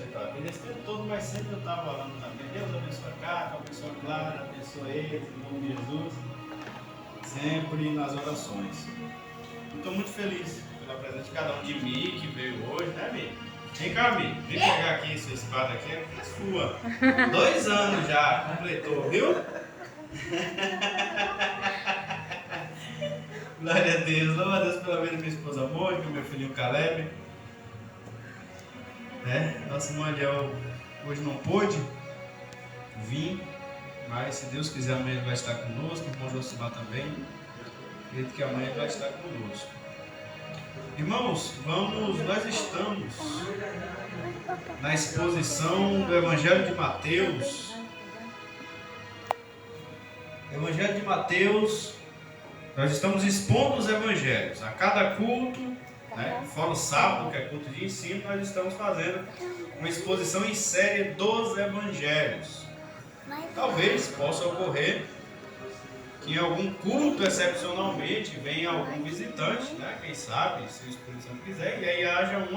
pela vida esse tempo todo, mas sempre eu estava orando também. Deus abençoe a Cátia, abençoe a Clara, abençoe eles, em nome de Jesus, sempre nas orações. Estou muito feliz pela presença de cada um, de Mi, que veio hoje, né, Mi? Vem cá, Mi, vem pegar aqui sua espada aqui, é sua. 2 anos já completou, viu? Glória a Deus, louva a Deus pela vida da minha esposa Mônica, meu filhinho Caleb. Nossa irmã Eliel hoje não pôde vir, mas se Deus quiser amanhã ele vai estar conosco, o irmão Josimar também. Acredito que amanhã ele vai estar conosco. Irmãos, nós estamos na exposição do Evangelho de Mateus. Evangelho de Mateus, nós estamos expondo os evangelhos. A cada culto, fora o sábado, que é culto de ensino, nós estamos fazendo uma exposição em série dos evangelhos. Talvez possa ocorrer que em algum culto, excepcionalmente, venha algum visitante, quem sabe, se o Espírito Santo quiser, e aí haja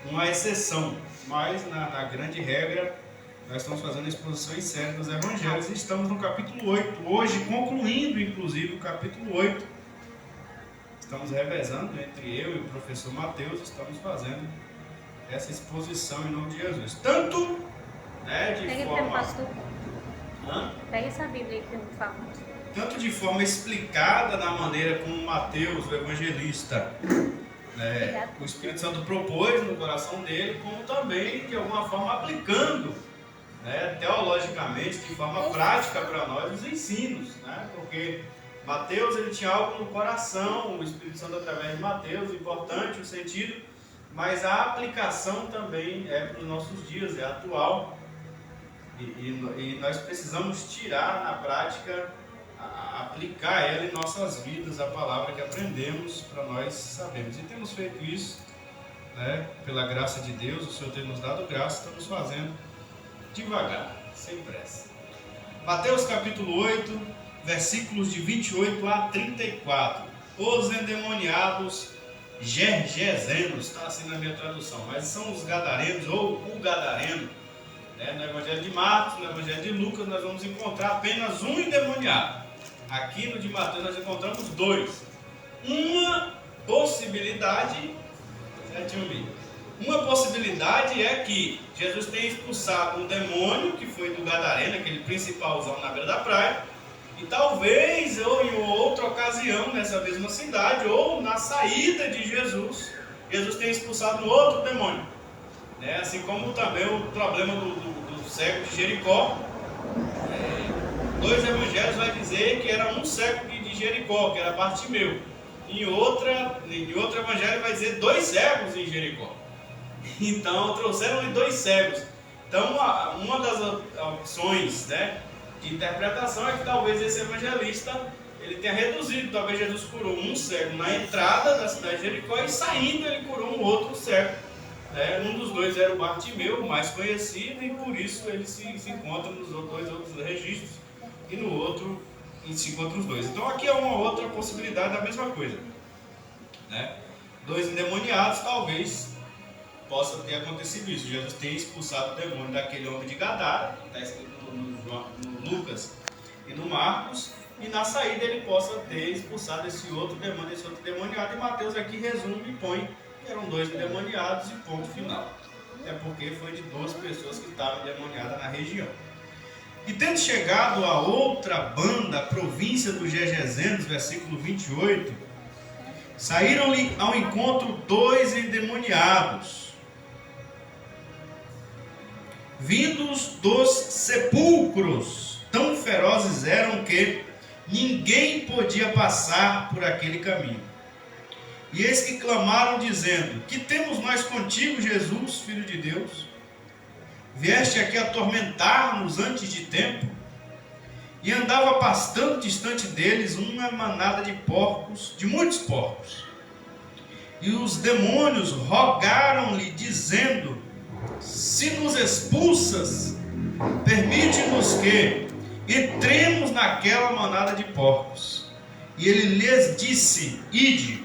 uma exceção. Mas, na grande regra, nós estamos fazendo a exposição em série dos evangelhos e estamos no capítulo 8. Hoje, concluindo, inclusive, o capítulo 8. Estamos revezando entre eu e o professor Mateus, estamos fazendo essa exposição em nome de Jesus. Tanto, de forma... Pega essa Bíblia aí, por favor. Tanto de forma explicada na maneira como Mateus, o evangelista, o Espírito Santo propôs no coração dele, como também, de alguma forma, aplicando, teologicamente, de forma prática para nós, os ensinos, porque Mateus ele tinha algo no coração, o Espírito Santo através de Mateus, importante o sentido, mas a aplicação também é para os nossos dias, é atual. E nós precisamos tirar na prática, aplicar ela em nossas vidas, a palavra que aprendemos para nós sabermos. E temos feito isso, pela graça de Deus, o Senhor tem nos dado graça, estamos fazendo devagar, sem pressa. Mateus capítulo 8, versículos de 28 a 34. Os endemoniados gergesenos, está assim na minha tradução, mas são os gadarenos ou o gadareno. No Evangelho de Marcos, no Evangelho de Lucas, nós vamos encontrar apenas um endemoniado. Aqui no de Mateus nós encontramos 2. Uma possibilidade, é que Jesus tenha expulsado um demônio que foi do gadareno, aquele principalzão na beira da praia, e talvez ou em outra ocasião nessa mesma cidade ou na saída de Jesus tenha expulsado um outro demônio. Assim como também o problema do cego de Jericó. 2 evangelhos vai dizer que era um cego de Jericó, que era Bartimeu. Em outro evangelho vai dizer 2 cegos em Jericó. Então trouxeram 2 cegos. Então uma das opções de interpretação é que talvez esse evangelista ele tenha reduzido. Talvez Jesus curou um cego na entrada da cidade de Jericó e saindo ele curou um outro cego. Um dos 2 era o Bartimeu, o mais conhecido, e por isso ele se encontra nos 2 outros registros, e no outro se encontra os 2. Então aqui é uma outra possibilidade da mesma coisa. 2 endemoniados, talvez possa ter acontecido isso. Jesus tenha expulsado o demônio daquele homem de Gadara, que está escrito no Lucas e no Marcos, e na saída ele possa ter expulsado esse outro demônio, esse outro demoniado, e Mateus aqui resume e põe que eram 2 endemoniados e ponto final. É porque foi de 2 pessoas que estavam endemoniadas na região. E tendo chegado a outra banda, a província dos Gergesenos, versículo 28, saíram-lhe ao encontro 2 endemoniados, vindos dos sepulcros, tão ferozes eram que ninguém podia passar por aquele caminho. E eis que clamaram, dizendo: que temos nós contigo, Jesus, Filho de Deus? Vieste aqui atormentar-nos antes de tempo? E andava pastando distante deles uma manada de porcos, de muitos porcos. E os demônios rogaram-lhe, dizendo: se nos expulsas, permite-nos que entremos naquela manada de porcos. E ele lhes disse: ide.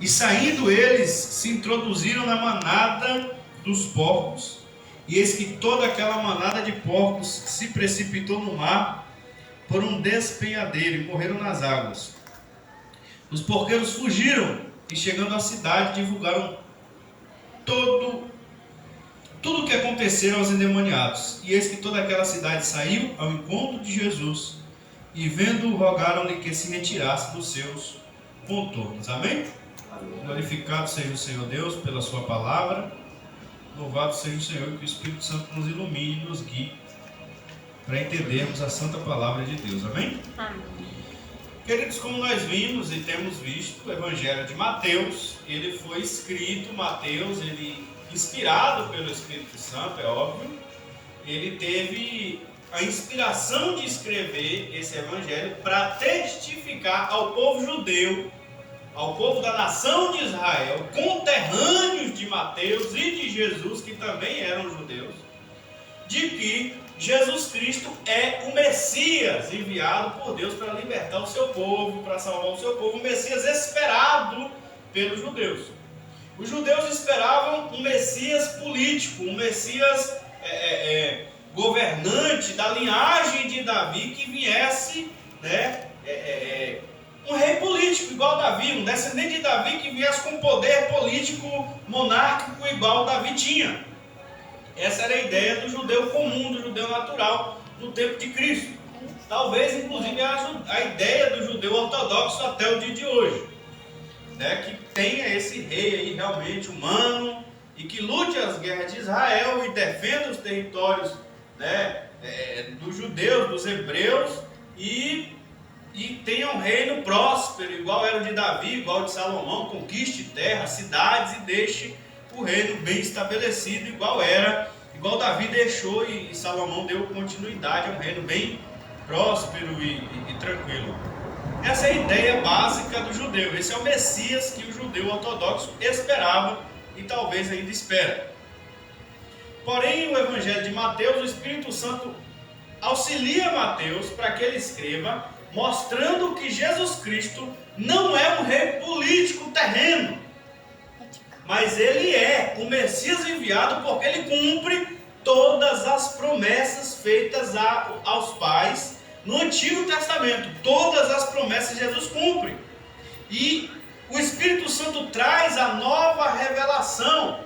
E saindo eles, se introduziram na manada dos porcos. E eis que toda aquela manada de porcos se precipitou no mar por um despenhadeiro e morreram nas águas. Os porqueiros fugiram e, chegando à cidade, divulgaram tudo o que aconteceu aos endemoniados. E eis que toda aquela cidade saiu ao encontro de Jesus e, vendo-o, rogaram-lhe que se retirasse dos seus contornos. Amém? Glorificado seja o Senhor Deus pela sua palavra. Louvado seja o Senhor, que o Espírito Santo nos ilumine e nos guie para entendermos a santa palavra de Deus. Amém? Amém. Queridos, como nós vimos e temos visto, o Evangelho de Mateus, ele foi escrito, Mateus, ele inspirado pelo Espírito Santo, é óbvio, ele teve a inspiração de escrever esse Evangelho para testificar ao povo judeu, ao povo da nação de Israel, conterrâneos de Mateus e de Jesus, que também eram judeus, de que Jesus Cristo é o Messias enviado por Deus para libertar o seu povo, para salvar o seu povo, o Messias esperado pelos judeus. Os judeus esperavam um Messias político, um Messias governante da linhagem de Davi, que viesse, um rei político igual Davi, um descendente de Davi que viesse com poder político monárquico igual Davi tinha. Essa era a ideia do judeu comum, do judeu natural, no tempo de Cristo. Talvez, inclusive, a ideia do judeu ortodoxo até o dia de hoje. Que tenha esse rei aí realmente humano e que lute as guerras de Israel e defenda os territórios dos judeus, dos hebreus e tenha um reino próspero, igual era o de Davi, igual o de Salomão, conquiste terras, cidades e deixe o reino bem estabelecido, igual Davi deixou e Salomão deu continuidade a um reino bem próspero e tranquilo. Essa é a ideia básica do judeu. Esse é o Messias que o judeu ortodoxo esperava e talvez ainda espera. Porém, o Evangelho de Mateus, o Espírito Santo auxilia Mateus para que ele escreva, mostrando que Jesus Cristo não é um rei político terreno, mas ele é o Messias enviado porque ele cumpre todas as promessas feitas aos pais no Antigo Testamento. Todas as promessas Jesus cumpre. E o Espírito Santo traz a nova revelação,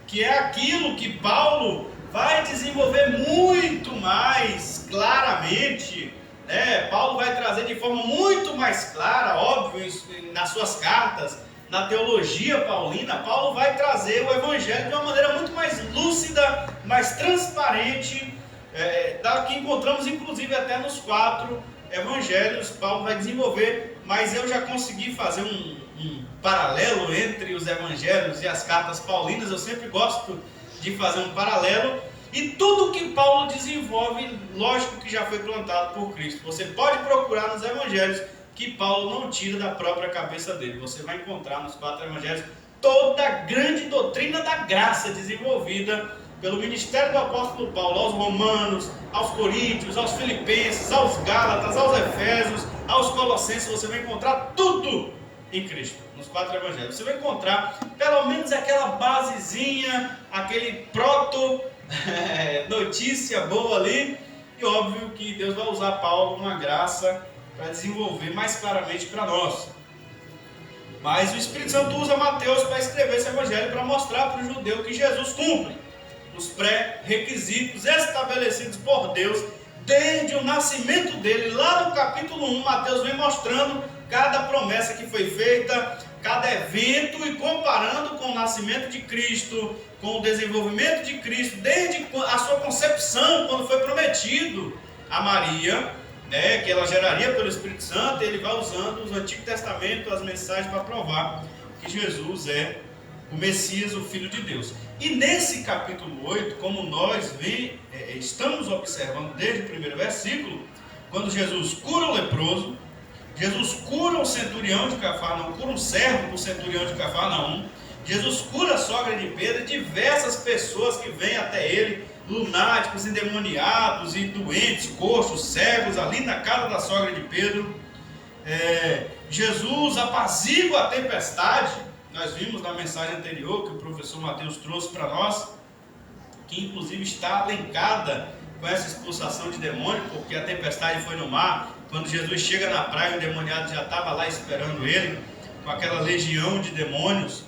que é aquilo que Paulo vai desenvolver muito mais claramente. Paulo vai trazer de forma muito mais clara, óbvio, nas suas cartas, na teologia paulina. Paulo vai trazer o Evangelho de uma maneira muito mais lúcida, mais transparente, da que encontramos inclusive até nos 4 Evangelhos. Paulo vai desenvolver, mas eu já consegui fazer um paralelo entre os Evangelhos e as cartas paulinas. Eu sempre gosto de fazer um paralelo. E tudo que Paulo desenvolve, lógico que já foi plantado por Cristo. Você pode procurar nos Evangelhos que Paulo não tira da própria cabeça dele. Você vai encontrar nos 4 Evangelhos toda a grande doutrina da graça desenvolvida pelo ministério do apóstolo Paulo aos romanos, aos coríntios, aos filipenses, aos gálatas, aos efésios, aos colossenses. Você vai encontrar tudo em Cristo, nos 4 Evangelhos. Você vai encontrar pelo menos aquela basezinha, aquele notícia boa ali. E óbvio que Deus vai usar Paulo uma graça para desenvolver mais claramente para nós. Mas o Espírito Santo usa Mateus para escrever esse Evangelho, para mostrar para o judeu que Jesus cumpre os pré-requisitos estabelecidos por Deus desde o nascimento dele. Lá no capítulo 1, Mateus vem mostrando cada promessa que foi feita, cada evento, e comparando com o nascimento de Cristo, com o desenvolvimento de Cristo, desde a sua concepção, quando foi prometido a Maria, que ela geraria pelo Espírito Santo. Ele vai usando o Antigo Testamento, as mensagens, para provar que Jesus é o Messias, o Filho de Deus. E nesse capítulo 8, como nós estamos observando desde o primeiro versículo, quando Jesus cura o leproso, Jesus cura o centurião de Cafarnaum, cura um servo do centurião de Cafarnaum, Jesus cura a sogra de Pedro e diversas pessoas que vêm até ele, lunáticos, endemoniados e doentes, coxos, cegos, ali na casa da sogra de Pedro. Jesus apazigua a tempestade. Nós vimos na mensagem anterior que o professor Mateus trouxe para nós, que inclusive está linkada com essa expulsação de demônio, porque a tempestade foi no mar. Quando Jesus chega na praia, o endemoniado já estava lá esperando ele, com aquela legião de demônios.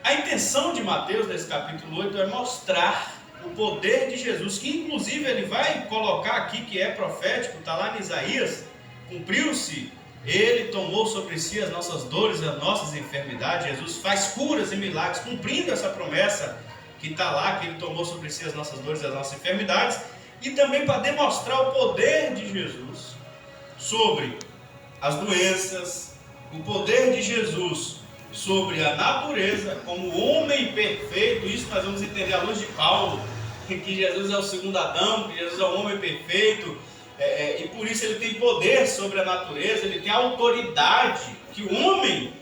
A intenção de Mateus, nesse capítulo 8, é mostrar o poder de Jesus, que inclusive ele vai colocar aqui que é profético, está lá em Isaías, cumpriu-se, ele tomou sobre si as nossas dores e as nossas enfermidades. Jesus faz curas e milagres, cumprindo essa promessa que está lá, que ele tomou sobre si as nossas dores e as nossas enfermidades, e também para demonstrar o poder de Jesus sobre as doenças, o poder de Jesus sobre a natureza, como homem perfeito. Isso nós vamos entender à luz de Paulo, que Jesus é o segundo Adão, que Jesus é o homem perfeito, e por isso ele tem poder sobre a natureza, ele tem autoridade, que o homem,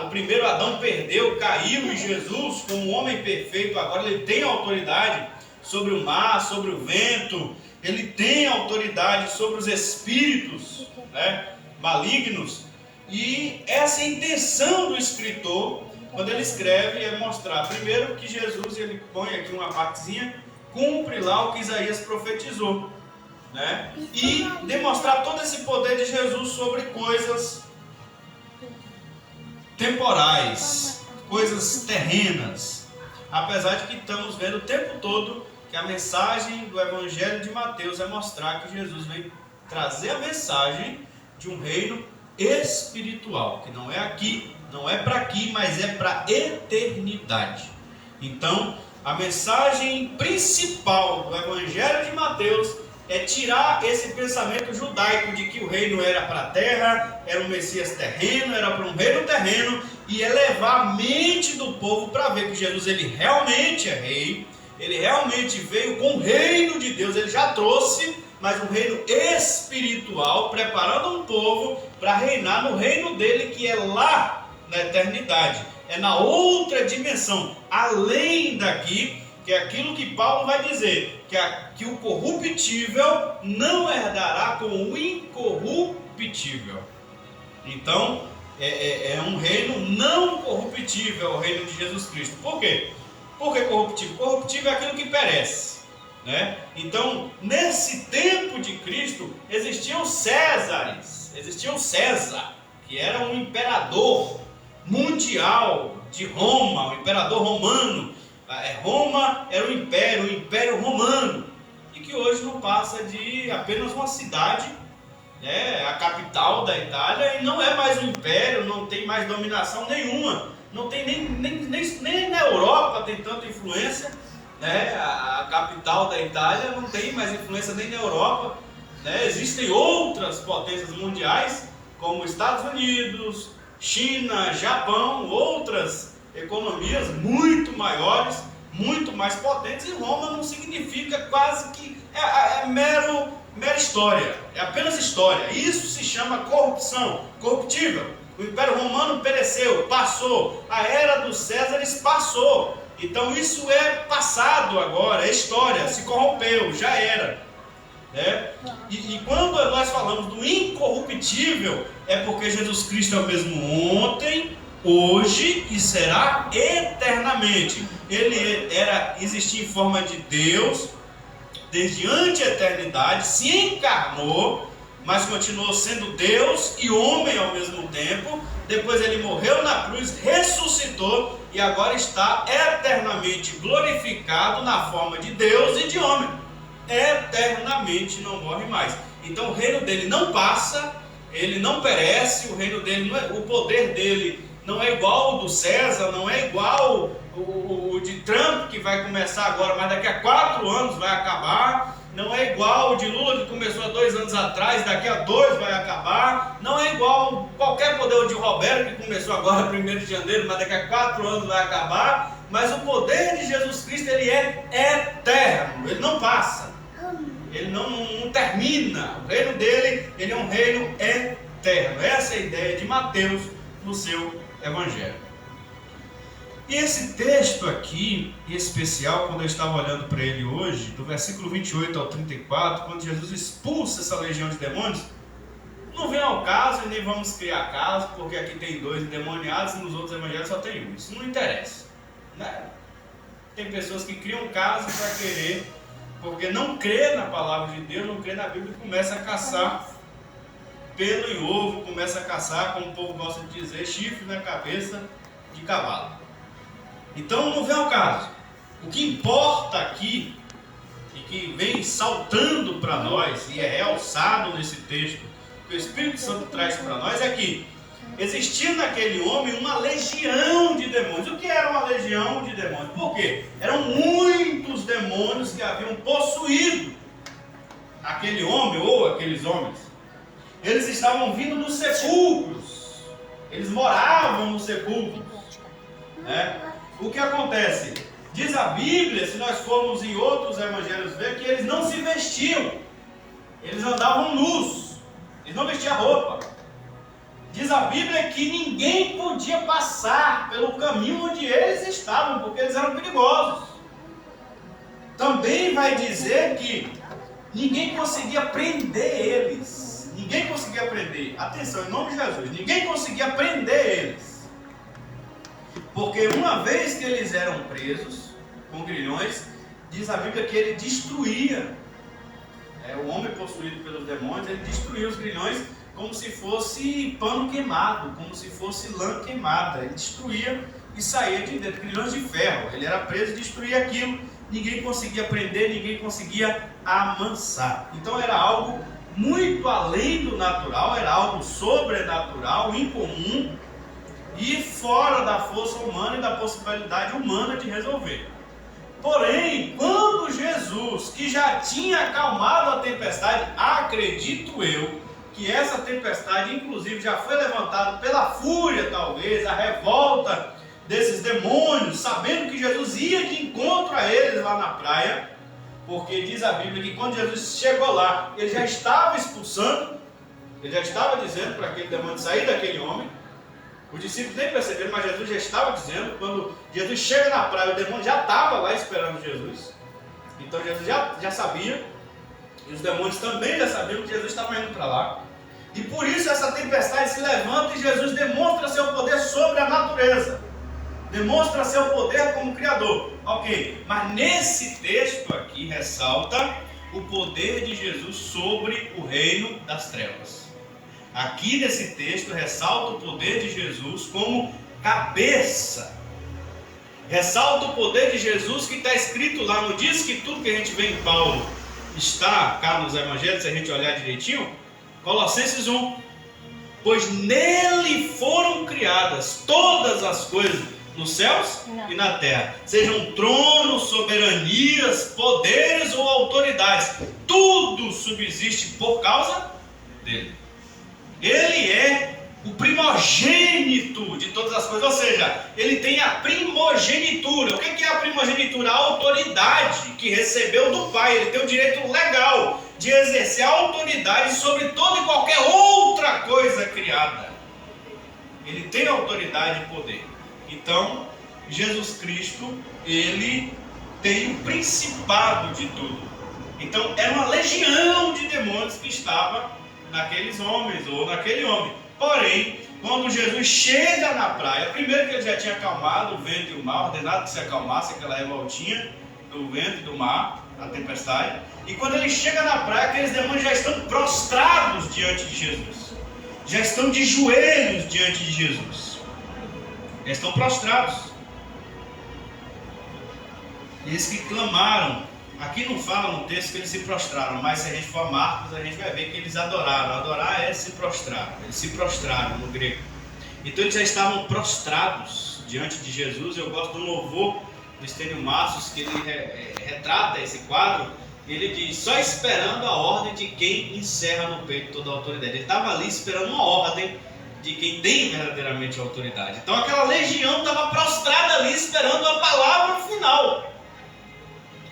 o primeiro Adão perdeu, caiu, e Jesus, como homem perfeito, agora ele tem autoridade sobre o mar, sobre o vento, ele tem autoridade sobre os espíritos, malignos. E essa é a intenção do escritor, quando ele escreve, é mostrar primeiro que Jesus, ele põe aqui uma partezinha, cumpre lá o que Isaías profetizou, e demonstrar todo esse poder de Jesus sobre coisas temporais, coisas terrenas, apesar de que estamos vendo o tempo todo que a mensagem do Evangelho de Mateus é mostrar que Jesus vem trazer a mensagem de um reino espiritual, que não é aqui, não é para aqui, mas é para a eternidade. Então, a mensagem principal do Evangelho de Mateus é tirar esse pensamento judaico de que o reino era para a terra, era um Messias terreno, era para um reino terreno, e elevar a mente do povo para ver que Jesus ele realmente é rei, ele realmente veio com o reino de Deus, ele já trouxe, mas um reino espiritual, preparando um povo para reinar no reino dele, que é lá na eternidade, é na outra dimensão, além daqui, que é aquilo que Paulo vai dizer, que o corruptível não herdará com o incorruptível. Então, é um reino não corruptível, o reino de Jesus Cristo. Por quê? Por que corruptível? Corruptível é aquilo que perece. Então, nesse tempo de Cristo, existiam Césares, existia o César, que era um imperador mundial de Roma, o imperador romano. Roma era o Império Romano, e que hoje não passa de apenas uma cidade, a capital da Itália, e não é mais um império, não tem mais dominação nenhuma, não tem nem na Europa tem tanta influência. A capital da Itália não tem mais influência nem na Europa. Existem outras potências mundiais, como Estados Unidos, China, Japão, outras economias muito maiores, muito mais potentes, e Roma não significa quase que é mera história, é apenas história. Isso se chama corrupção, corruptível. O Império Romano pereceu, passou, a era dos Césares passou. Então isso é passado agora, é história, se corrompeu, já era. E quando nós falamos do incorruptível, é porque Jesus Cristo é o mesmo ontem, hoje e será eternamente. Ele existia em forma de Deus desde antes da eternidade, se encarnou, mas continuou sendo Deus e homem ao mesmo tempo. Depois ele morreu na cruz, ressuscitou e agora está eternamente glorificado na forma de Deus e de homem. Eternamente não morre mais. Então o reino dele não passa, ele não perece, o reino dele o poder dele não é igual ao do César, não é igual o de Trump, que vai começar agora, mas daqui a 4 anos vai acabar. Não é igual o de Lula, que começou há 2 anos atrás, daqui a 2 vai acabar. Não é igual qualquer poder, o de Roberto, que começou agora 1º de janeiro, mas daqui a 4 anos vai acabar. Mas o poder de Jesus Cristo, ele é eterno, ele não passa, ele não termina. O reino dele, ele é um reino eterno. Essa é a ideia de Mateus no seu Evangelho. E esse texto aqui, em especial, quando eu estava olhando para ele hoje, do versículo 28 ao 34, quando Jesus expulsa essa legião de demônios, não vem ao caso e nem vamos criar caso, porque aqui tem 2 endemoniados e nos outros evangelhos só tem 1. Isso não interessa, né? Tem pessoas que criam caso para querer, porque não crê na palavra de Deus, não crê na Bíblia, e começa a caçar pelo em ovo, começa a caçar, como o povo gosta de dizer, chifre na cabeça de cavalo. Então não vem ao caso. O que importa aqui, e que vem saltando para nós, e é realçado nesse texto, que o Espírito Santo traz para nós, é que existia naquele homem uma legião de demônios. O que era uma legião de demônios? Por quê? Eram muitos demônios que haviam possuído aquele homem ou aqueles homens. Eles estavam vindo dos sepulcros. Eles moravam nos sepulcros. O que acontece? Diz a Bíblia, se nós formos em outros evangelhos ver, que eles não se vestiam. Eles andavam nus. Eles não vestiam roupa. Diz a Bíblia que ninguém podia passar pelo caminho onde eles estavam, porque eles eram perigosos. Também vai dizer que ninguém conseguia prender eles. Ninguém conseguia prender. Atenção, em nome de Jesus. Ninguém conseguia prender eles. Porque uma vez que eles eram presos com grilhões, diz a Bíblia que ele destruía. O homem possuído pelos demônios, ele destruía os grilhões como se fosse pano queimado, como se fosse lã queimada. Ele destruía e saía de dentro, grilhões de ferro. Ele era preso e destruía aquilo. Ninguém conseguia prender, ninguém conseguia amansar. Então era algo muito além do natural, era algo sobrenatural, incomum e fora da força humana e da possibilidade humana de resolver. Porém, quando Jesus, que já tinha acalmado a tempestade, acredito eu, que essa tempestade inclusive já foi levantada pela fúria talvez, a revolta desses demônios, sabendo que Jesus ia de encontro a eles lá na praia, porque diz a Bíblia que quando Jesus chegou lá, ele já estava expulsando, ele já estava dizendo para aquele demônio sair daquele homem. Os discípulos nem perceberam, mas Jesus já estava dizendo. Quando Jesus chega na praia, o demônio já estava lá esperando Jesus. Então Jesus já sabia, e os demônios também já sabiam que Jesus estava indo para lá. E por isso essa tempestade se levanta e Jesus demonstra seu poder sobre a natureza. Demonstra seu poder como Criador. Ok, mas nesse texto aqui ressalta o poder de Jesus sobre o reino das trevas. Aqui nesse texto ressalta o poder de Jesus como cabeça. Ressalta o poder de Jesus que está escrito lá, não diz que tudo que a gente vê em Paulo está cá nos evangelhos, se a gente olhar direitinho? Colossenses 1. Pois nele foram criadas todas as coisas, nos céus e na terra, sejam tronos, soberanias, poderes ou autoridades, tudo subsiste por causa dele. Ele é o primogênito de todas as coisas, ou seja, ele tem a primogenitura. O que é a primogenitura? A autoridade que recebeu do Pai. Ele tem o direito legal de exercer a autoridade sobre toda e qualquer outra coisa criada. Ele tem autoridade e poder. Então, Jesus Cristo, ele tem o principado de tudo. Então, era uma legião de demônios que estava naqueles homens, ou naquele homem. Porém, quando Jesus chega na praia, primeiro que ele já tinha acalmado o vento e o mar, ordenado que se acalmasse aquela revoltinha do vento e do mar, a tempestade. E quando ele chega na praia, aqueles demônios já estão prostrados diante de Jesus. Já estão de joelhos diante de Jesus. Já estão prostrados. Eles que clamaram. Aqui não fala no texto que eles se prostraram, mas se a gente for a Marcos, a gente vai ver que eles adoraram. Adorar é se prostrar. Eles se prostraram no grego. Então eles já estavam prostrados diante de Jesus. Eu gosto do louvor do Estênio Massos, que ele retrata esse quadro. Ele diz, só esperando a ordem de quem encerra no peito toda a autoridade. Ele estava ali esperando uma ordem de quem tem verdadeiramente a autoridade. Então aquela legião estava prostrada ali, esperando a palavra final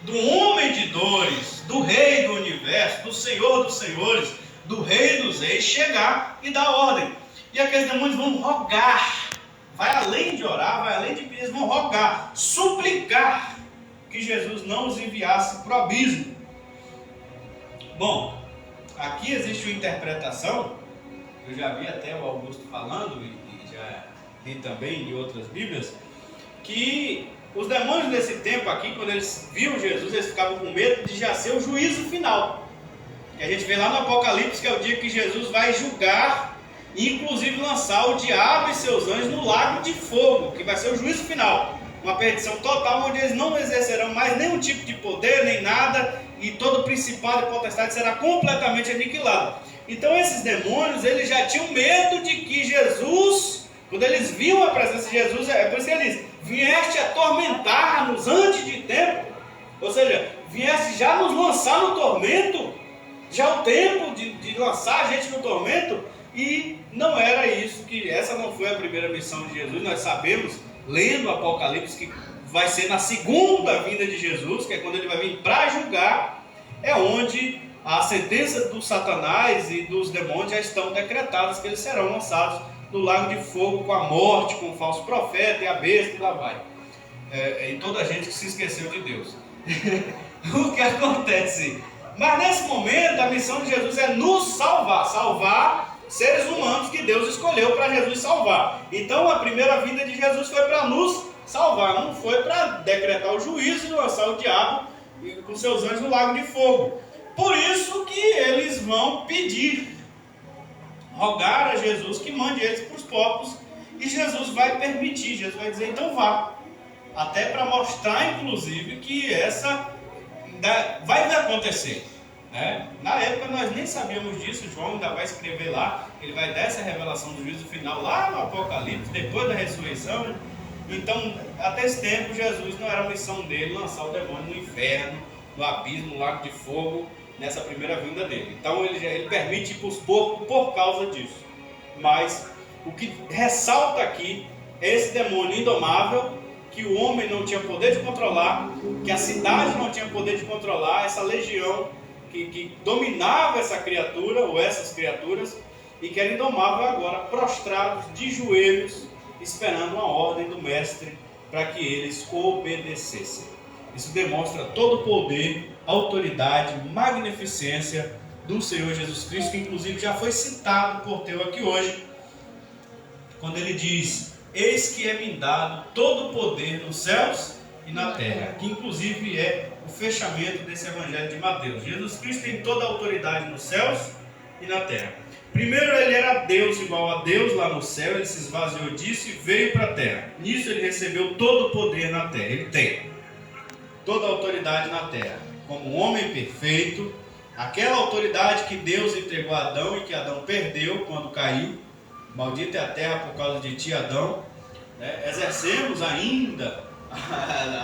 do homem de dores, do rei do universo, do Senhor dos senhores, do rei dos reis, chegar e dar ordem. E aqueles demônios vão rogar, vai além de orar, vai além de pedir, eles vão rogar, suplicar que Jesus não os enviasse para o abismo. Bom, aqui existe uma interpretação, eu já vi até o Augusto falando, e já li também em outras Bíblias, que os demônios desse tempo aqui, quando eles viam Jesus, eles ficavam com medo de já ser o juízo final. Que a gente vê lá no Apocalipse, que é o dia que Jesus vai julgar e inclusive lançar o diabo e seus anjos no lago de fogo, que vai ser o juízo final. Uma perdição total, onde eles não exercerão mais nenhum tipo de poder, nem nada, e todo principado e potestade será completamente aniquilado. Então esses demônios, eles já tinham medo de que Jesus, quando eles viam a presença de Jesus, é por isso que ele diz, vieste atormentar-nos antes de tempo, ou seja, vieste já nos lançar no tormento, já o tempo de lançar a gente no tormento, e não era isso, que essa não foi a primeira missão de Jesus. Nós sabemos, lendo o Apocalipse, que vai ser na segunda vinda de Jesus, que é quando ele vai vir para julgar, é onde a sentença do Satanás e dos demônios já estão decretadas, que eles serão lançados no lago de fogo com a morte, com o falso profeta e a besta, e lá vai. E toda a gente que se esqueceu de Deus. O que acontece? Mas nesse momento a missão de Jesus é nos salvar seres humanos que Deus escolheu para Jesus salvar. Então a primeira vinda de Jesus foi para nos salvar, não foi para decretar o juízo e lançar o diabo com seus anjos no lago de fogo. Por isso que eles vão pedir, rogar a Jesus que mande eles para os povos, e Jesus vai permitir, Jesus vai dizer, então vá. Até para mostrar, inclusive, que essa vai acontecer. Né? Na época nós nem sabíamos disso, João ainda vai escrever lá, ele vai dar essa revelação do juízo final lá no Apocalipse, depois da ressurreição. Então, até esse tempo, Jesus não era a missão dele lançar o demônio no inferno, no abismo, no lago de fogo, nessa primeira vinda dele. Então ele permite ir para os porcos por causa disso. Mas o que ressalta aqui é esse demônio indomável, que o homem não tinha poder de controlar, que a cidade não tinha poder de controlar, essa legião que dominava essa criatura, ou essas criaturas, e que era indomável agora, prostrados de joelhos, esperando uma ordem do mestre para que eles obedecessem. Isso demonstra todo o poder, autoridade, magnificência do Senhor Jesus Cristo, que inclusive já foi citado por Teu aqui hoje, quando ele diz, eis que é-me dado todo o poder nos céus e na terra, que inclusive é o fechamento desse evangelho de Mateus. Jesus Cristo tem toda a autoridade nos céus e na terra. Primeiro ele era Deus, igual a Deus lá no céu, ele se esvaziou disso e veio para a terra. Nisso ele recebeu todo o poder na terra, ele tem toda a autoridade na terra. Como um homem perfeito, aquela autoridade que Deus entregou a Adão e que Adão perdeu quando caiu, maldita é a terra por causa de ti, Adão, né? Exercemos ainda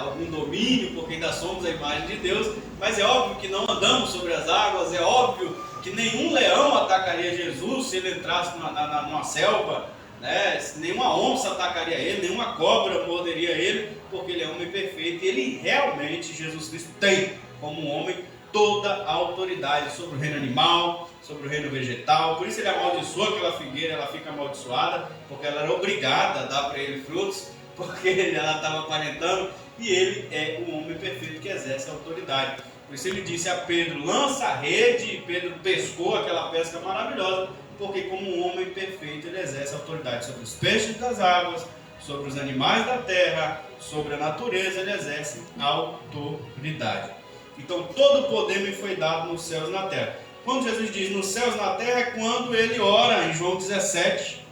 algum domínio, porque ainda somos a imagem de Deus, mas é óbvio que não andamos sobre as águas, é óbvio que nenhum leão atacaria Jesus se ele entrasse numa selva, né? Nenhuma onça atacaria ele, nenhuma cobra morderia ele, porque ele é homem perfeito, e ele realmente, Jesus Cristo, tem como homem toda a autoridade sobre o reino animal, sobre o reino vegetal. Por isso ele amaldiçoa aquela figueira, ela fica amaldiçoada, porque ela era obrigada a dar para ele frutos, porque ela estava aparentando, e ele é um homem perfeito que exerce a autoridade. Por isso ele disse a Pedro, lança a rede, e Pedro pescou aquela pesca maravilhosa, porque como um homem perfeito ele exerce a autoridade sobre os peixes das águas, sobre os animais da terra, sobre a natureza, ele exerce a autoridade. Então todo o poder me foi dado nos céus e na terra. Quando Jesus diz nos céus e na terra, é quando ele ora em João 17,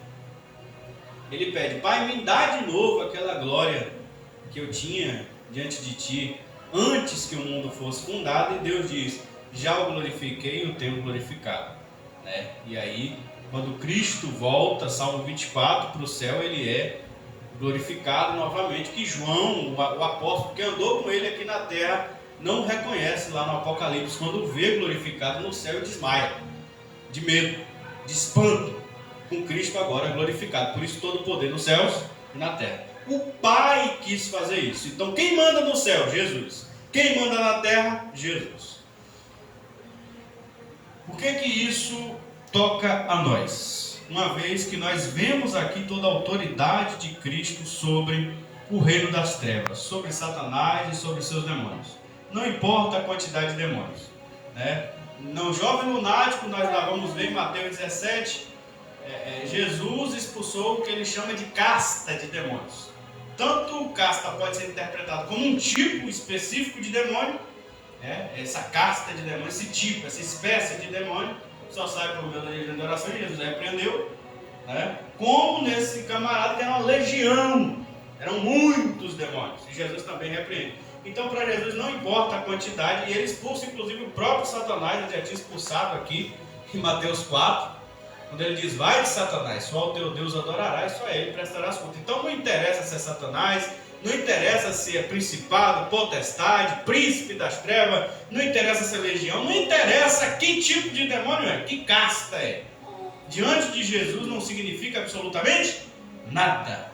ele pede, Pai, me dá de novo aquela glória que eu tinha diante de ti, antes que o mundo fosse fundado, e Deus diz, já o glorifiquei e o tenho glorificado. Né? E aí, quando Cristo volta, Salmo 24, para o céu, ele é glorificado novamente, que João, o apóstolo que andou com ele aqui na terra, não reconhece lá no Apocalipse, quando vê glorificado no céu e desmaia, de medo, de espanto, com Cristo agora glorificado. Por isso todo o poder nos céus e na terra. O Pai quis fazer isso. Então quem manda no céu? Jesus. Quem manda na terra? Jesus. Por que isso toca a nós? uma vez que nós vemos aqui toda a autoridade de Cristo sobre o reino das trevas, sobre Satanás e sobre seus demônios. Não importa a quantidade de demônios, né? No jovem lunático, nós lá vamos ver em Mateus 17, Jesus expulsou o que ele chama de casta de demônios. Tanto casta pode ser interpretado como um tipo específico de demônio, essa casta de demônio, esse tipo, essa espécie de demônio, só sai por meio da legião de oração, e Jesus repreendeu, né? Como nesse camarada tem uma legião, eram muitos demônios, e Jesus também repreende. Então para Jesus não importa a quantidade, e ele expulsa inclusive o próprio Satanás. Ele já tinha expulsado aqui em Mateus 4, quando ele diz: vai de Satanás, só o teu Deus adorarás, só a ele prestarás conta. Então não interessa se é Satanás, não interessa se é principado, potestade, príncipe das trevas, não interessa se é legião, não interessa que tipo de demônio é, que casta é. Diante de Jesus não significa absolutamente nada.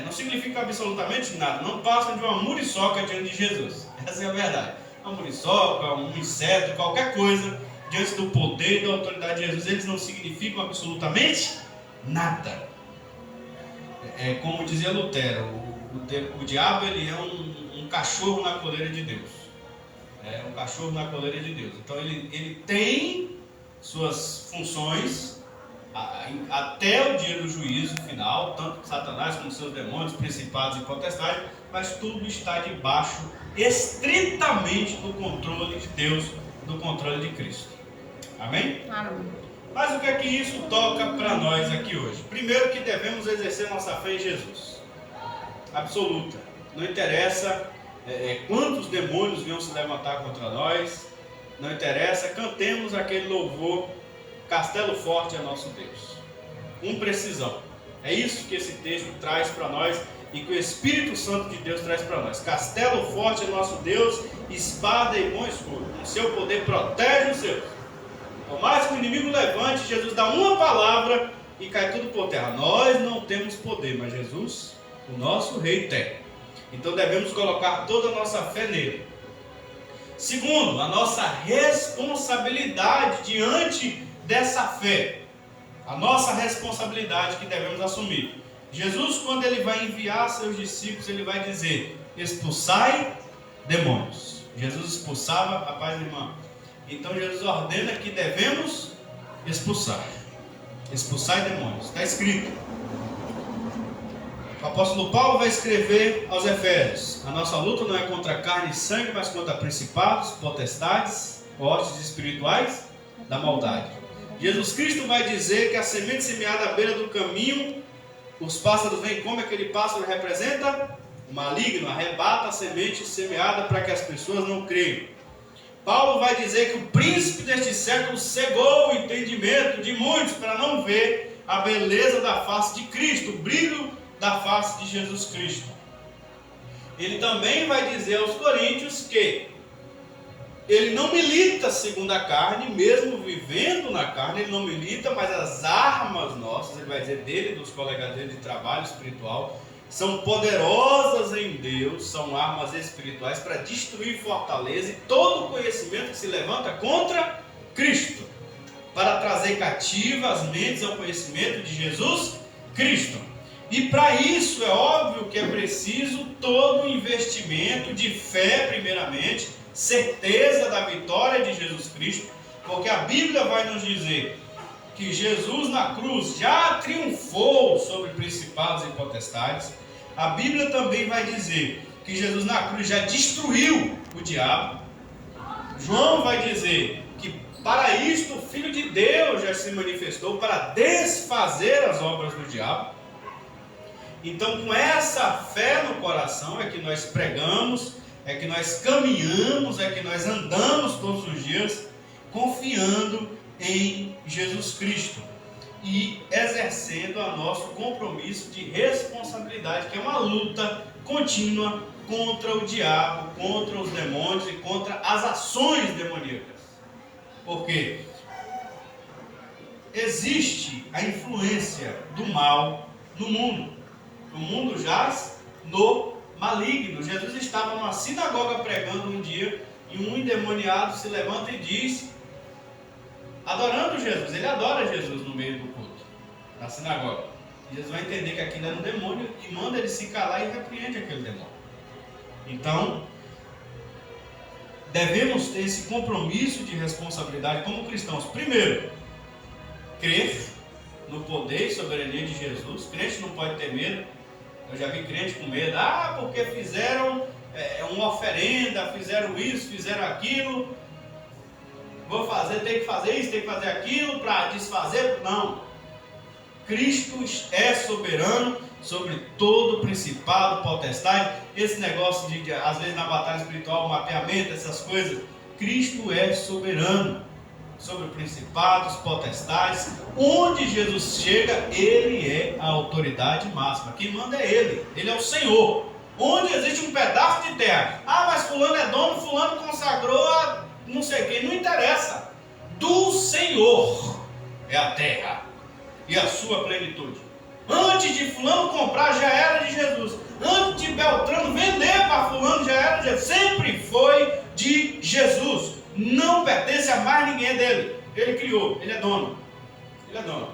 Não significa absolutamente nada. Não passam de uma muriçoca diante de Jesus. Essa é a verdade. Uma muriçoca, um inseto, qualquer coisa diante do poder e da autoridade de Jesus, eles não significam absolutamente nada. Como dizia Lutero, o diabo ele é um cachorro na coleira de Deus. É um cachorro na coleira de Deus. Então ele tem suas funções até o dia do juízo final, tanto Satanás como seus demônios, principados e potestades, mas tudo está debaixo estritamente do controle de Deus, do controle de Cristo. Amém? Amém. Mas o que é que isso toca para nós aqui hoje? Primeiro, que devemos exercer nossa fé em Jesus, absoluta. Não interessa quantos demônios venham se levantar contra nós, não interessa, cantemos aquele louvor: Castelo forte é nosso Deus. Com precisão. É isso que esse texto traz para nós e que o Espírito Santo de Deus traz para nós. Castelo forte é nosso Deus, espada e bom escudo. O seu poder protege os seus. Por mais que o inimigo levante, Jesus dá uma palavra e cai tudo por terra. Nós não temos poder, mas Jesus, o nosso rei, tem. Então devemos colocar toda a nossa fé nele. Segundo, a nossa responsabilidade diante dessa fé, a nossa responsabilidade que devemos assumir. Jesus, quando ele vai enviar seus discípulos, ele vai dizer: expulsai demônios. Jesus expulsava, a paz, irmã. Então Jesus ordena que devemos expulsar. Expulsai demônios. Está escrito. O apóstolo Paulo vai escrever aos Efésios: a nossa luta não é contra carne e sangue, mas contra principados, potestades, hostes espirituais da maldade. Jesus Cristo vai dizer que a semente semeada à beira do caminho, os pássaros vêm, como aquele pássaro representa? O maligno arrebata a semente semeada para que as pessoas não creiam. Paulo vai dizer que o príncipe deste século cegou o entendimento de muitos para não ver a beleza da face de Cristo, o brilho da face de Jesus Cristo. Ele também vai dizer aos coríntios que ele não milita segundo a carne, mesmo vivendo na carne, ele não milita, mas as armas nossas, ele vai dizer dele e dos colegas dele de trabalho espiritual, são poderosas em Deus, são armas espirituais para destruir fortaleza e todo conhecimento que se levanta contra Cristo, para trazer cativa as mentes ao conhecimento de Jesus Cristo. E para isso é óbvio que é preciso todo o investimento de fé, primeiramente, certeza da vitória de Jesus Cristo, porque a Bíblia vai nos dizer que Jesus na cruz já triunfou sobre principados e potestades. A Bíblia também vai dizer que Jesus na cruz já destruiu o diabo. João vai dizer que para isto o Filho de Deus já se manifestou para desfazer as obras do diabo. Então, com essa fé no coração é que nós pregamos, é que nós caminhamos, é que nós andamos todos os dias confiando em Jesus Cristo e exercendo o nosso compromisso de responsabilidade, que é uma luta contínua contra o diabo, contra os demônios e contra as ações demoníacas. Porque existe a influência do mal no mundo. O mundo jaz no maligno. Jesus estava numa sinagoga pregando um dia e um endemoniado se levanta e diz, adorando Jesus, ele adora Jesus no meio do culto. na sinagoga. E eles vão entender que aquilo é um demônio e manda ele se calar e repreende aquele demônio. Então, devemos ter esse compromisso de responsabilidade como cristãos. Primeiro, crer no poder e soberania de Jesus. Crente não pode ter medo. Eu já vi crente com medo. Porque fizeram uma oferenda, fizeram isso, fizeram aquilo. Vou fazer, tem que fazer isso, tem que fazer aquilo para desfazer. Não. Cristo é soberano sobre todo principado, potestade. Esse negócio de às vezes na batalha espiritual, mapeamento, essas coisas. Cristo é soberano sobre principados, potestades. Onde Jesus chega, Ele é a autoridade máxima. Quem manda é Ele. Ele é o Senhor. Onde existe um pedaço de terra. Mas fulano é dono, fulano consagrou a não sei quem. Não interessa. Do Senhor é a terra e a sua plenitude. Antes de fulano comprar, já era de Jesus. Antes de Beltrano vender para fulano, já era de Jesus. Sempre foi de Jesus. Não pertence a mais ninguém dele. Ele criou, ele é dono. Ele é dono.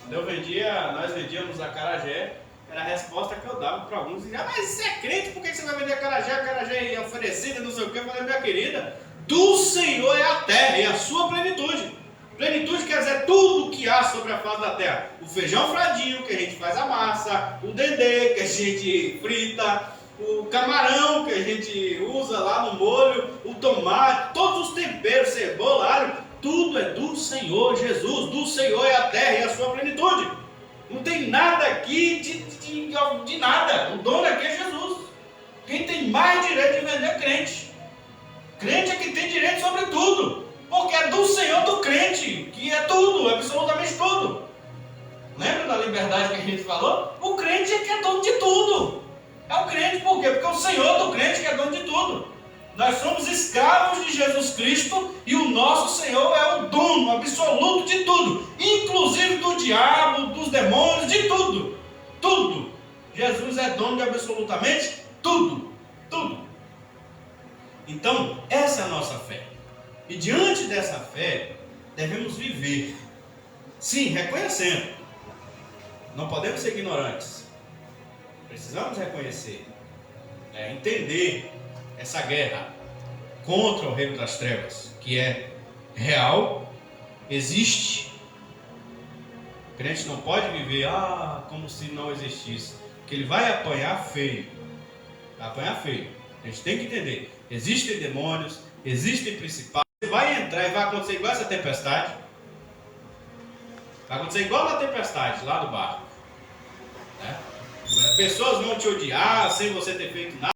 Quando nós vendíamos acarajé, era a resposta que eu dava para alguns. Mas você é crente, por que você vai vender acarajé? Acarajé é oferecida, não sei o que. Eu falei, minha querida, do Senhor é a terra e a sua plenitude. Plenitude quer dizer tudo que há sobre a face da terra. O feijão fradinho, que a gente faz a massa, o dendê, que a gente frita, o camarão, que a gente usa lá no molho, o tomate, todos os temperos, cebola, alho, tudo é do Senhor Jesus. Do Senhor é a terra e a sua plenitude. Não tem nada aqui de nada. O dono aqui é Jesus. Quem tem mais direito de vender é crente. Crente é que tem direito sobre tudo. Porque é do Senhor do crente, que é tudo, absolutamente tudo. Lembra da liberdade que a gente falou? O crente é que é dono de tudo. É o crente por quê? Porque é o Senhor do crente que é dono de tudo. Nós somos escravos de Jesus Cristo e o nosso Senhor é o dono absoluto de tudo. Inclusive do diabo, dos demônios, de tudo. Tudo. Jesus é dono de absolutamente tudo. Tudo. Então, essa é a nossa fé. E diante dessa fé, devemos viver. Sim, reconhecendo. Não podemos ser ignorantes. Precisamos reconhecer, entender essa guerra contra o reino das trevas, que é real, existe. O crente não pode viver como se não existisse, porque ele vai apanhar feio. Vai apanhar feio. A gente tem que entender. Existem demônios, existem principados. Vai entrar e vai acontecer igual essa tempestade. Vai acontecer igual na tempestade lá do barco. Pessoas vão te odiar sem você ter feito nada.